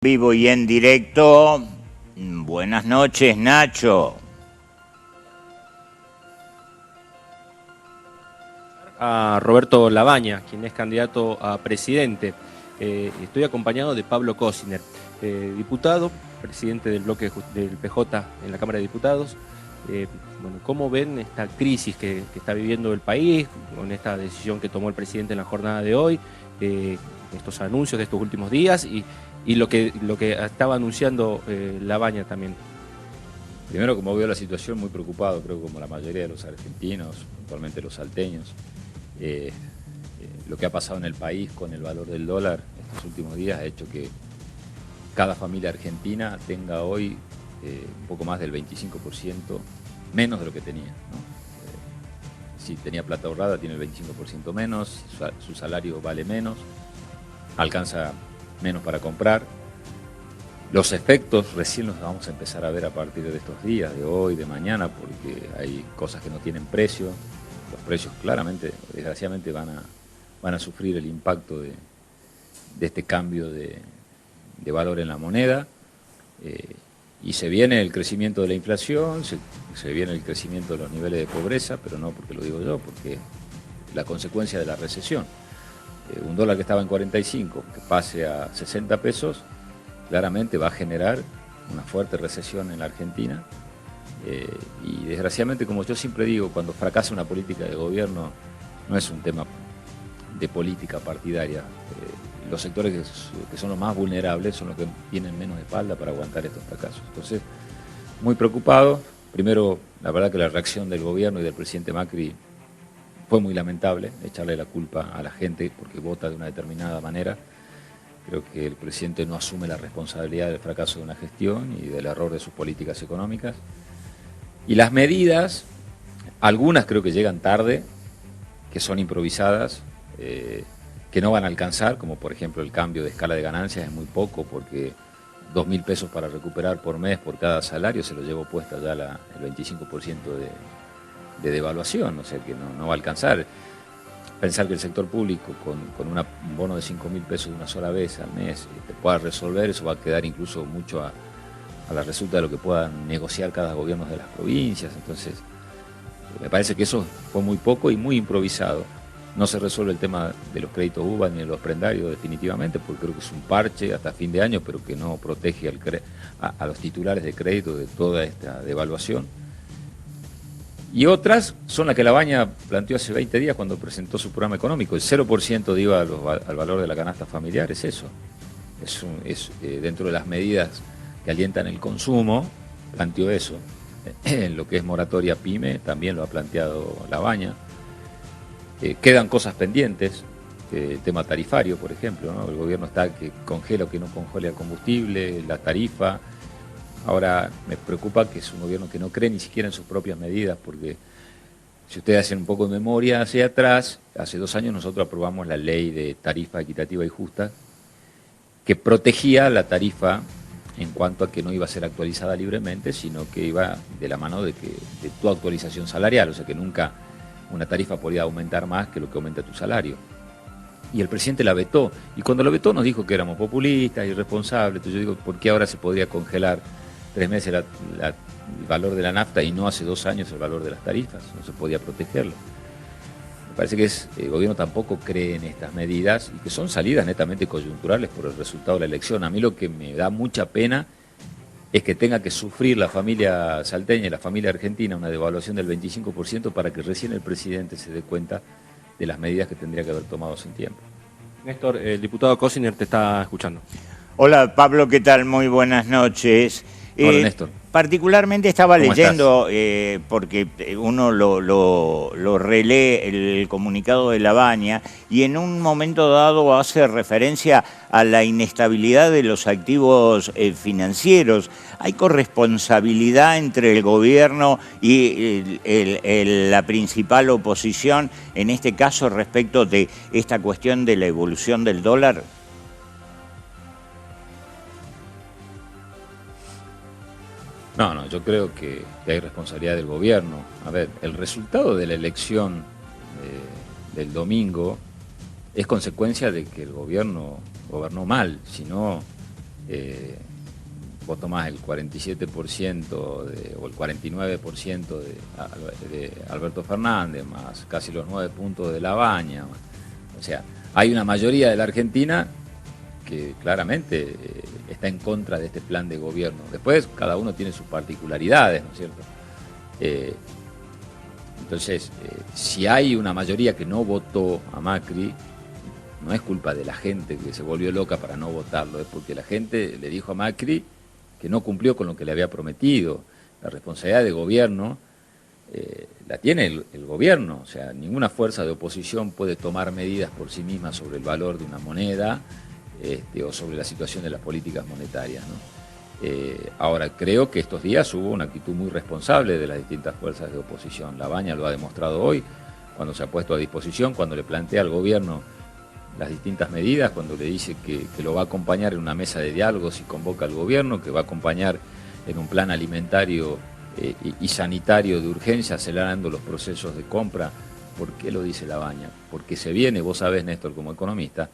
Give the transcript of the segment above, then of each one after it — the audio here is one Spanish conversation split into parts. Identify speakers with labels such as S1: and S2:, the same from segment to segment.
S1: Vivo y en directo. Buenas noches, Nacho.
S2: A Roberto Labaña, quien es candidato a presidente. Estoy acompañado de Pablo Cosiner, diputado, presidente del bloque del PJ en la Cámara de Diputados. Bueno, ¿cómo ven esta crisis que está viviendo el país, con esta decisión que tomó el presidente en la jornada de hoy, estos anuncios de estos últimos días y lo que estaba anunciando Labaña también?
S3: Primero, como veo la situación, muy preocupado, creo que como la mayoría de los argentinos, puntualmente los salteños. Lo que ha pasado en el país con el valor del dólar estos últimos días ha hecho que cada familia argentina tenga hoy un poco más del 25% menos de lo que tenía, ¿no? Si tenía plata ahorrada, tiene el 25% menos, su salario vale menos, alcanza menos para comprar. Los efectos recién los vamos a empezar a ver a partir de estos días, de hoy, de mañana, porque hay cosas que no tienen precio. Los precios claramente, desgraciadamente, van a sufrir el impacto de este cambio de valor en la moneda. Y se viene el crecimiento de la inflación, se viene el crecimiento de los niveles de pobreza, pero no porque lo digo yo, porque la consecuencia de la recesión. Un dólar que estaba en 45, que pase a 60 pesos, claramente va a generar una fuerte recesión en la Argentina. Y desgraciadamente, como yo siempre digo, cuando fracasa una política de gobierno, no es un tema de política partidaria. Los sectores que son los más vulnerables son los que tienen menos espalda para aguantar estos fracasos. Entonces, muy preocupado. Primero, la verdad que la reacción del gobierno y del presidente Macri fue muy lamentable, echarle la culpa a la gente porque vota de una determinada manera. Creo que el presidente no asume la responsabilidad del fracaso de una gestión y del error de sus políticas económicas. Y las medidas, algunas creo que llegan tarde, que son improvisadas, que no van a alcanzar, como por ejemplo el cambio de escala de ganancias es muy poco, porque 2.000 pesos para recuperar por mes por cada salario se lo llevo puesta ya el 25% de devaluación, o sea que no va a alcanzar. Pensar que el sector público con un bono de 5.000 pesos de una sola vez al mes pueda resolver, eso va a quedar incluso mucho a la resulta de lo que puedan negociar cada gobierno de las provincias. Entonces, me parece que eso fue muy poco y muy improvisado. No se resuelve el tema de los créditos UVA ni de los prendarios definitivamente, porque creo que es un parche hasta fin de año, pero que no protege a los titulares de crédito de toda esta devaluación. Y otras son las que Labaña planteó hace 20 días cuando presentó su programa económico. El 0% de IVA al valor de la canasta familiar es eso. Es dentro de las medidas que alientan el consumo, planteó eso. En lo que es moratoria PYME también lo ha planteado Labaña. Quedan cosas pendientes, el tema tarifario, por ejemplo, ¿no? El gobierno está que congela o que no congela el combustible, la tarifa. Ahora me preocupa que es un gobierno que no cree ni siquiera en sus propias medidas, porque si ustedes hacen un poco de memoria hacia atrás, hace 2 años nosotros aprobamos la ley de tarifa equitativa y justa, que protegía la tarifa en cuanto a que no iba a ser actualizada libremente, sino que iba de la mano de tu actualización salarial, o sea que nunca una tarifa podía aumentar más que lo que aumenta tu salario. Y el presidente la vetó, y cuando lo vetó nos dijo que éramos populistas, irresponsables. Entonces yo digo, ¿por qué ahora se podría congelar 3 meses el valor de la nafta y no hace 2 años el valor de las tarifas? No se podía protegerlo. Me parece que el gobierno tampoco cree en estas medidas y que son salidas netamente coyunturales por el resultado de la elección. A mí lo que me da mucha pena es que tenga que sufrir la familia salteña y la familia argentina una devaluación del 25% para que recién el presidente se dé cuenta de las medidas que tendría que haber tomado sin tiempo.
S2: Néstor, el diputado Cosiner te está escuchando.
S1: Hola Pablo, ¿qué tal? Muy buenas noches.
S3: Hola Néstor.
S1: Particularmente estaba
S3: ¿Cómo
S1: leyendo, porque uno lo relee el comunicado de Labaña y en un momento dado hace referencia a la inestabilidad de los activos financieros. ¿Hay corresponsabilidad entre el gobierno y la principal oposición, en este caso respecto de esta cuestión de la evolución del dólar?
S3: No, yo creo que hay responsabilidad del gobierno. A ver, el resultado de la elección del domingo es consecuencia de que el gobierno gobernó mal, si no vos tomás el 47% o el 49% de Alberto Fernández, más casi los 9 puntos de Labaña. O sea, hay una mayoría de la Argentina que claramente está en contra de este plan de gobierno. Después, cada uno tiene sus particularidades, ¿no es cierto? Entonces, si hay una mayoría que no votó a Macri, no es culpa de la gente que se volvió loca para no votarlo, es porque la gente le dijo a Macri que no cumplió con lo que le había prometido. La responsabilidad de gobierno la tiene el gobierno, o sea, ninguna fuerza de oposición puede tomar medidas por sí misma sobre el valor de una moneda o sobre la situación de las políticas monetarias, ¿no? Ahora, creo que estos días hubo una actitud muy responsable de las distintas fuerzas de oposición. Labaña lo ha demostrado hoy, cuando se ha puesto a disposición, cuando le plantea al gobierno las distintas medidas, cuando le dice que lo va a acompañar en una mesa de diálogos y convoca al gobierno, que va a acompañar en un plan alimentario y sanitario de urgencia, acelerando los procesos de compra. ¿Por qué lo dice Labaña? Porque se viene, vos sabés, Néstor, como economista,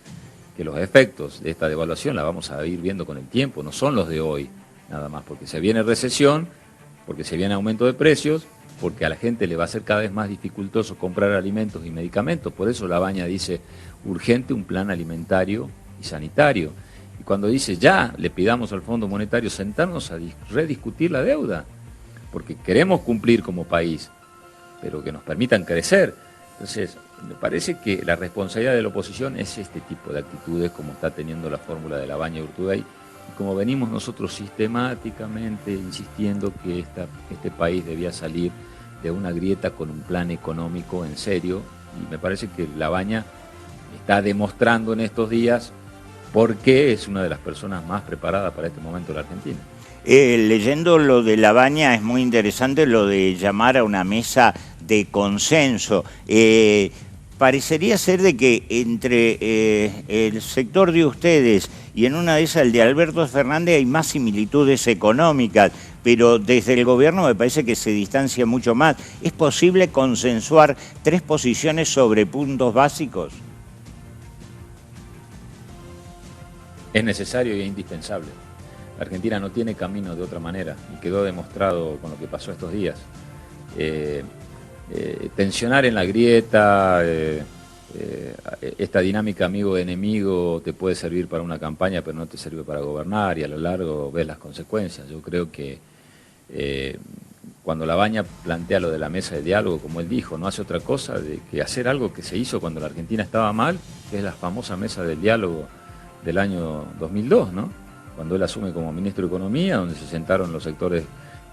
S3: que los efectos de esta devaluación la vamos a ir viendo con el tiempo, no son los de hoy, nada más, porque se viene recesión, porque se viene aumento de precios, porque a la gente le va a ser cada vez más dificultoso comprar alimentos y medicamentos. Por eso Labaña dice urgente un plan alimentario y sanitario. Y cuando dice ya le pidamos al Fondo Monetario sentarnos a rediscutir la deuda, porque queremos cumplir como país, pero que nos permitan crecer. Entonces, me parece que la responsabilidad de la oposición es este tipo de actitudes, como está teniendo la fórmula de Labaña y Urtubey, y como venimos nosotros sistemáticamente insistiendo que este país debía salir de una grieta con un plan económico en serio, y me parece que Labaña está demostrando en estos días por qué es una de las personas más preparadas para este momento de la Argentina.
S1: Leyendo lo de Labaña es muy interesante lo de llamar a una mesa de consenso. Parecería ser de que entre el sector de ustedes y en una de esas el de Alberto Fernández hay más similitudes económicas, pero desde el gobierno me parece que se distancia mucho más. ¿Es posible consensuar 3 posiciones sobre puntos básicos?
S3: Es necesario y es indispensable. La Argentina no tiene camino de otra manera y quedó demostrado con lo que pasó estos días. Tensionar en la grieta, esta dinámica amigo-enemigo te puede servir para una campaña pero no te sirve para gobernar y a lo largo ves las consecuencias. Yo creo que cuando Labaña plantea lo de la mesa de diálogo, como él dijo, no hace otra cosa de que hacer algo que se hizo cuando la Argentina estaba mal, que es la famosa mesa del diálogo del año 2002, ¿no? Cuando él asume como ministro de Economía, donde se sentaron los sectores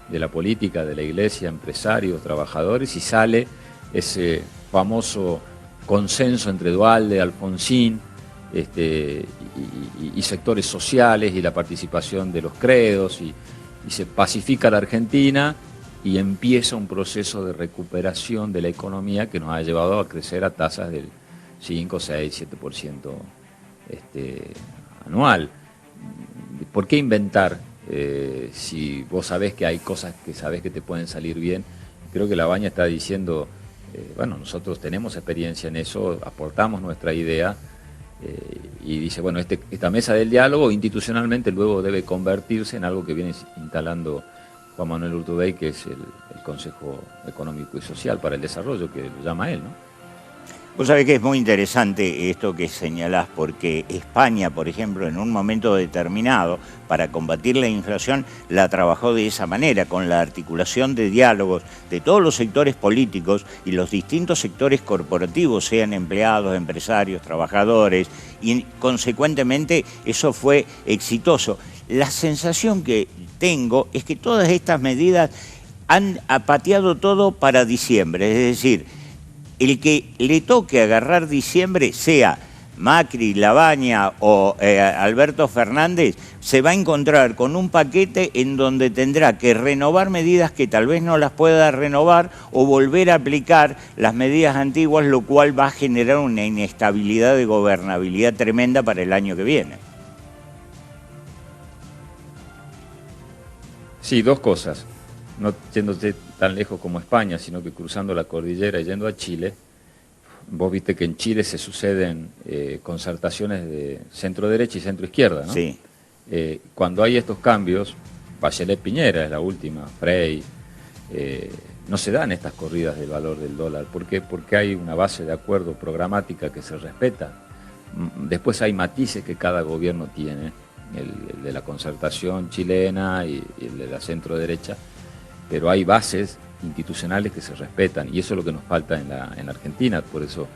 S3: de la política, de la iglesia, empresarios, trabajadores, y sale ese famoso consenso entre Duhalde, Alfonsín y sectores sociales y la participación de los credos, y se pacifica la Argentina y empieza un proceso de recuperación de la economía que nos ha llevado a crecer a tasas del 5, 6, 7% anual. ¿Por qué inventar si vos sabés que hay cosas que sabés que te pueden salir bien? Creo que Labaña está diciendo, bueno, nosotros tenemos experiencia en eso, aportamos nuestra idea, y dice, bueno, esta mesa del diálogo institucionalmente luego debe convertirse en algo que viene instalando Juan Manuel Urtubey, que es el Consejo Económico y Social para el Desarrollo, que lo llama él, ¿no?
S1: Vos sabés que es muy interesante esto que señalás, porque España, por ejemplo, en un momento determinado, para combatir la inflación, la trabajó de esa manera, con la articulación de diálogos de todos los sectores políticos y los distintos sectores corporativos, sean empleados, empresarios, trabajadores, y consecuentemente eso fue exitoso. La sensación que tengo es que todas estas medidas han pateado todo para diciembre, es decir, el que le toque agarrar diciembre, sea Macri, Labaña o Alberto Fernández, se va a encontrar con un paquete en donde tendrá que renovar medidas que tal vez no las pueda renovar o volver a aplicar las medidas antiguas, lo cual va a generar una inestabilidad de gobernabilidad tremenda para el año que viene.
S3: Sí, 2 cosas. No yéndote tan lejos como España, sino que cruzando la cordillera y yendo a Chile, vos viste que en Chile se suceden concertaciones de centro-derecha y centro-izquierda, ¿no?
S1: Sí.
S3: Cuando hay estos cambios, Bachelet Piñera es la última, Frey, no se dan estas corridas del valor del dólar. ¿Por qué? Porque hay una base de acuerdo programática que se respeta. Después hay matices que cada gobierno tiene, el de la concertación chilena y el de la centro derecha, pero hay bases institucionales que se respetan y eso es lo que nos falta en la Argentina. Por eso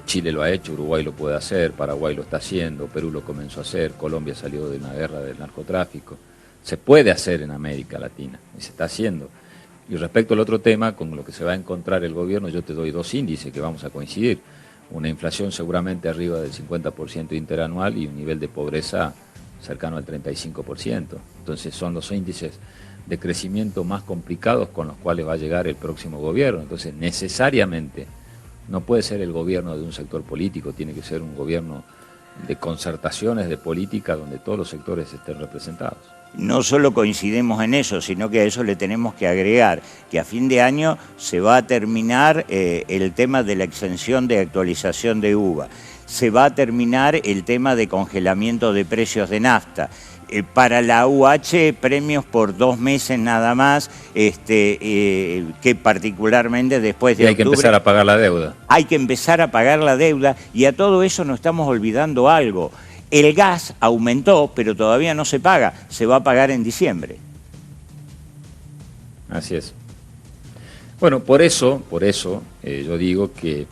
S3: Chile lo ha hecho, Uruguay lo puede hacer, Paraguay lo está haciendo, Perú lo comenzó a hacer, Colombia salió de una guerra del narcotráfico. Se puede hacer en América Latina y se está haciendo. Y respecto al otro tema, con lo que se va a encontrar el gobierno, yo te doy dos índices que vamos a coincidir. Una inflación seguramente arriba del 50% interanual y un nivel de pobreza cercano al 35%. Entonces son los índices de crecimiento más complicados con los cuales va a llegar el próximo gobierno. Entonces necesariamente no puede ser el gobierno de un sector político, tiene que ser un gobierno de concertaciones de política donde todos los sectores estén representados.
S1: No solo coincidimos en eso, sino que a eso le tenemos que agregar que a fin de año se va a terminar el tema de la exención de actualización de uva, se va a terminar el tema de congelamiento de precios de nafta. Para la UH, premios por 2 meses nada más, que particularmente después de octubre...
S3: Y hay que empezar a pagar la deuda.
S1: Hay que empezar a pagar la deuda y a todo eso nos estamos olvidando algo. El gas aumentó, pero todavía no se paga, se va a pagar en diciembre.
S3: Así es. Bueno, por eso yo digo que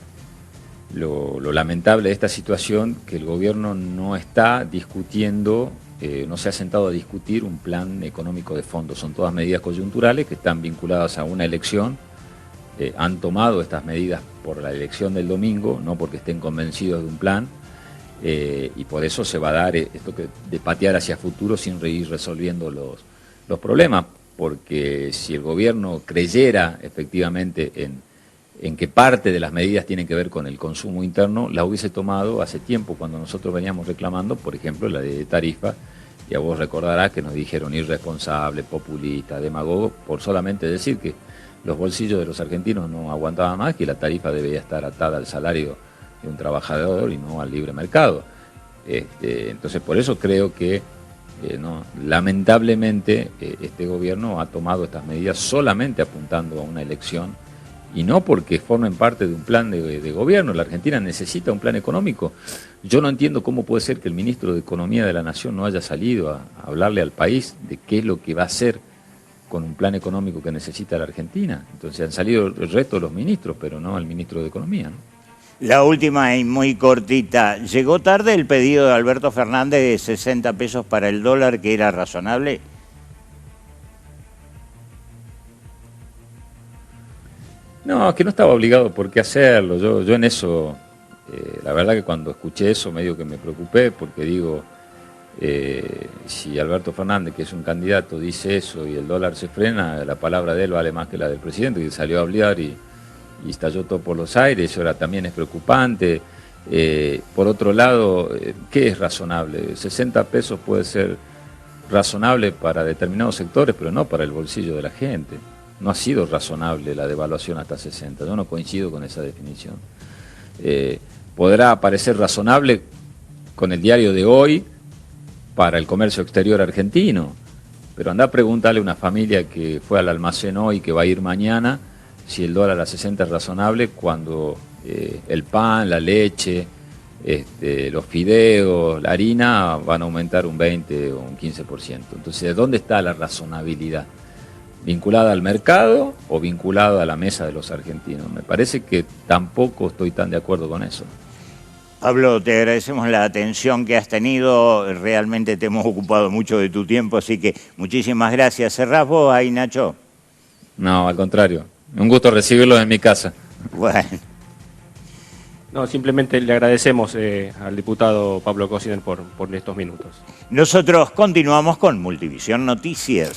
S3: lo lamentable de esta situación, que el gobierno no está discutiendo, no se ha sentado a discutir un plan económico de fondo. Son todas medidas coyunturales que están vinculadas a una elección. Han tomado estas medidas por la elección del domingo, no porque estén convencidos de un plan. Y por eso se va a dar esto de patear hacia futuro sin ir resolviendo los problemas, porque si el gobierno creyera efectivamente en que parte de las medidas tienen que ver con el consumo interno, la hubiese tomado hace tiempo cuando nosotros veníamos reclamando, por ejemplo, la de tarifa, y a vos recordarás que nos dijeron irresponsable, populista, demagogo, por solamente decir que los bolsillos de los argentinos no aguantaban más, que la tarifa debía estar atada al salario de un trabajador y no al libre mercado. Entonces por eso creo que lamentablemente este gobierno ha tomado estas medidas solamente apuntando a una elección y no porque formen parte de un plan de gobierno. La Argentina necesita un plan económico. Yo no entiendo cómo puede ser que el ministro de Economía de la Nación no haya salido a hablarle al país de qué es lo que va a hacer con un plan económico que necesita la Argentina. Entonces han salido el resto de los ministros, pero no el ministro de Economía, ¿no?
S1: La última y muy cortita. ¿Llegó tarde el pedido de Alberto Fernández de 60 pesos para el dólar, que era razonable?
S3: No, que no estaba obligado por qué hacerlo. Yo en eso, la verdad que cuando escuché eso medio que me preocupé, porque digo, si Alberto Fernández, que es un candidato, dice eso y el dólar se frena, la palabra de él vale más que la del presidente, que salió a hablar y estalló todo por los aires. Ahora también es preocupante. Por otro lado, ¿qué es razonable? 60 pesos puede ser razonable para determinados sectores, pero no para el bolsillo de la gente. No ha sido razonable la devaluación hasta 60. Yo no coincido con esa definición. Podrá parecer razonable con el diario de hoy para el comercio exterior argentino, pero anda a preguntarle a una familia que fue al almacén hoy, que va a ir mañana, si el dólar a 60 es razonable cuando el pan, la leche, los fideos, la harina van a aumentar un 20 o un 15%. Entonces, ¿de dónde está la razonabilidad? ¿Vinculada al mercado o vinculada a la mesa de los argentinos? Me parece que tampoco estoy tan de acuerdo con eso.
S1: Pablo, te agradecemos la atención que has tenido. Realmente te hemos ocupado mucho de tu tiempo, así que muchísimas gracias. ¿Cerrás vos ahí, Nacho?
S3: No, al contrario. Un gusto recibirlos en mi casa.
S1: Bueno.
S2: No, simplemente le agradecemos al diputado Pablo Cosiner por estos minutos.
S1: Nosotros continuamos con Multivisión Noticias.